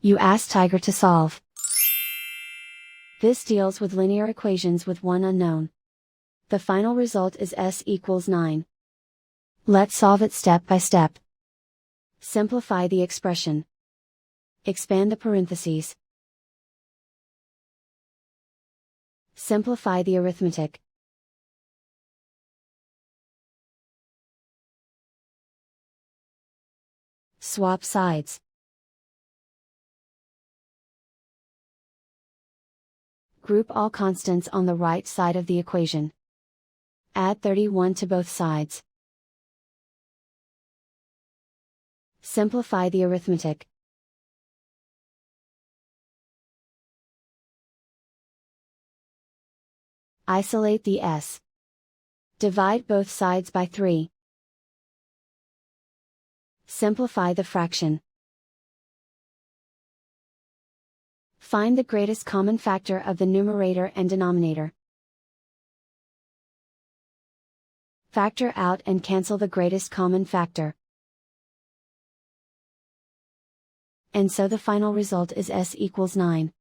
You ask Tiger to solve. This deals with linear equations with one unknown. The final result is s equals 9. Let's solve it step by step. Simplify the expression. Expand the parentheses. Simplify the arithmetic. Swap sides. Group all constants on the right side of the equation. Add 31 to both sides. Simplify the arithmetic. Isolate the s. Divide both sides by 3. Simplify the fraction. Find the greatest common factor of the numerator and denominator. Factor out and cancel the greatest common factor. And so the final result is s equals 9.